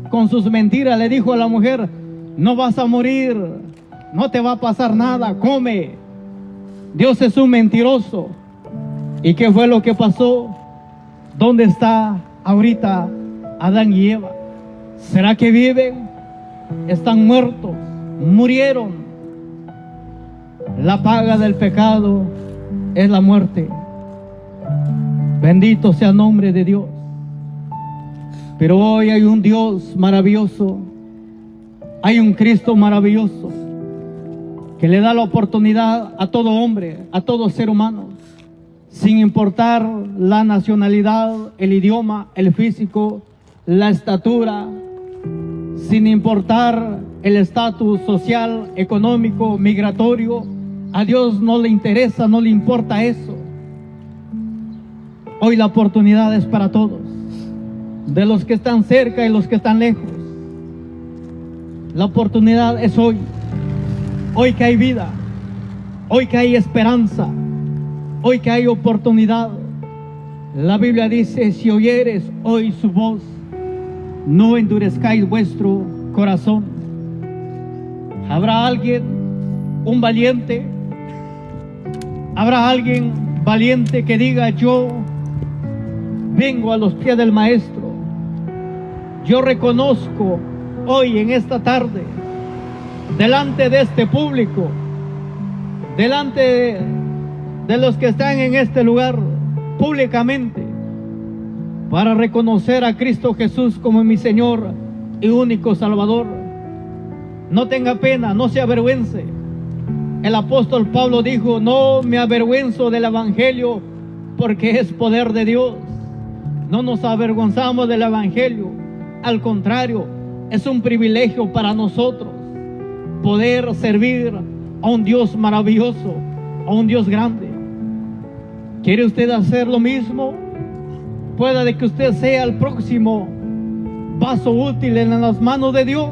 con sus mentiras, le dijo a la mujer, no vas a morir, no te va a pasar nada, come. Dios es un mentiroso. ¿Y qué fue lo que pasó? ¿Dónde está ahorita Adán y Eva? ¿Será que viven? Están muertos, murieron. La paga del pecado es la muerte. Bendito sea el nombre de Dios. Pero hoy hay un Dios maravilloso, hay un Cristo maravilloso, que le da la oportunidad a todo hombre, a todo ser humano, sin importar la nacionalidad, el idioma, el físico, la estatura, sin importar el estatus social, económico, migratorio. A Dios no le interesa, no le importa eso. Hoy la oportunidad es para todos, de los que están cerca y los que están lejos. La oportunidad es hoy. Hoy que hay vida, hoy que hay esperanza, hoy que hay oportunidad. La Biblia dice, si oyeres hoy su voz, no endurezcáis vuestro corazón. Habrá alguien, un valiente, Habrá alguien valiente que diga: yo vengo a los pies del Maestro. Yo reconozco hoy, en esta tarde, delante de este público, delante de los que están en este lugar públicamente, para reconocer a Cristo Jesús como mi Señor y único Salvador. No tenga pena, no se avergüence. El apóstol Pablo dijo: no me avergüenzo del Evangelio, porque es poder de Dios. No nos avergonzamos del Evangelio, al contrario, es un privilegio para nosotros poder servir a un Dios maravilloso, a un Dios grande. ¿Quiere usted hacer lo mismo? Pueda de que usted sea el próximo vaso útil en las manos de Dios.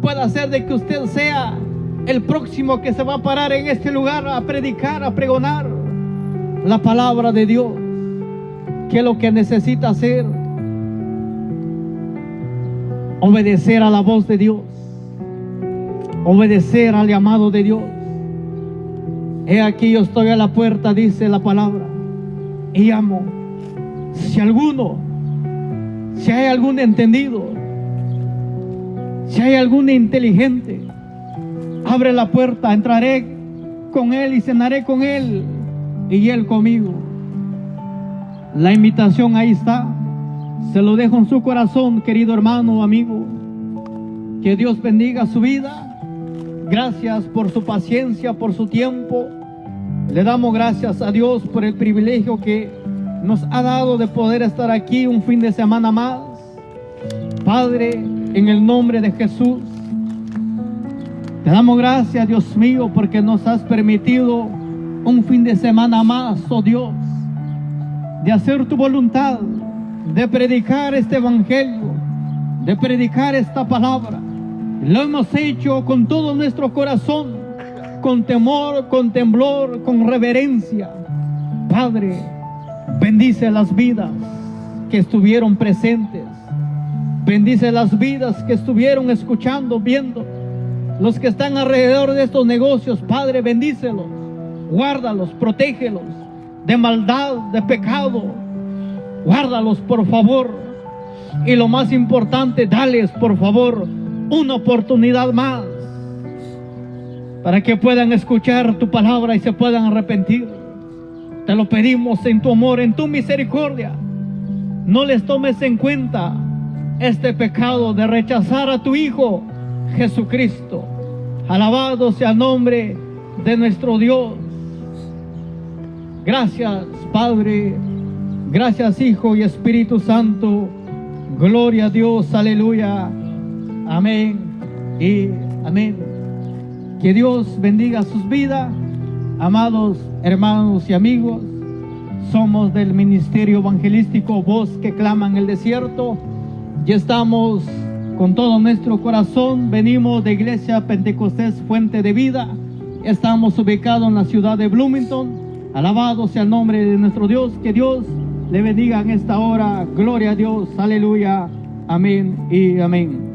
Puede ser de que usted sea el próximo que se va a parar en este lugar a predicar, a pregonar la palabra de Dios. ¿Qué es lo que necesita hacer? Obedecer a la voz de Dios, obedecer al llamado de Dios. He aquí, yo estoy a la puerta, dice la palabra, y llamo. Si hay algún entendido, si hay algún inteligente, abre la puerta, entraré con él y cenaré con él y él conmigo. La invitación ahí está. Se lo dejo en su corazón, querido hermano, amigo. Que Dios bendiga su vida. Gracias por su paciencia, por su tiempo. Le damos gracias a Dios por el privilegio que nos ha dado de poder estar aquí un fin de semana más. Padre, en el nombre de Jesús, te damos gracias, Dios mío, porque nos has permitido un fin de semana más, oh Dios, de hacer tu voluntad, de predicar este evangelio, de predicar esta palabra. Lo hemos hecho con todo nuestro corazón, con temor, con temblor, con reverencia. Padre, bendice las vidas que estuvieron presentes. Bendice las vidas que estuvieron escuchando, viendo. Los que están alrededor de estos negocios, Padre, bendícelos, guárdalos, protégelos de maldad, de pecado. Guárdalos, por favor. Y lo más importante, dales, por favor, una oportunidad más para que puedan escuchar tu palabra y se puedan arrepentir. Te lo pedimos en tu amor, en tu misericordia. No les tomes en cuenta este pecado de rechazar a tu Hijo Jesucristo. Alabado sea el nombre de nuestro Dios. Gracias, Padre. Gracias, Hijo y Espíritu Santo. Gloria a Dios, aleluya. Amén y amén. Que Dios bendiga sus vidas, amados hermanos y amigos. Somos del Ministerio Evangelístico Voz que Clama en el Desierto. Y estamos con todo nuestro corazón. Venimos de Iglesia Pentecostés Fuente de Vida. Estamos ubicados en la ciudad de Bloomington. Alabado sea el nombre de nuestro Dios. Que Dios le bendiga en esta hora. Gloria a Dios, aleluya, amén y amén.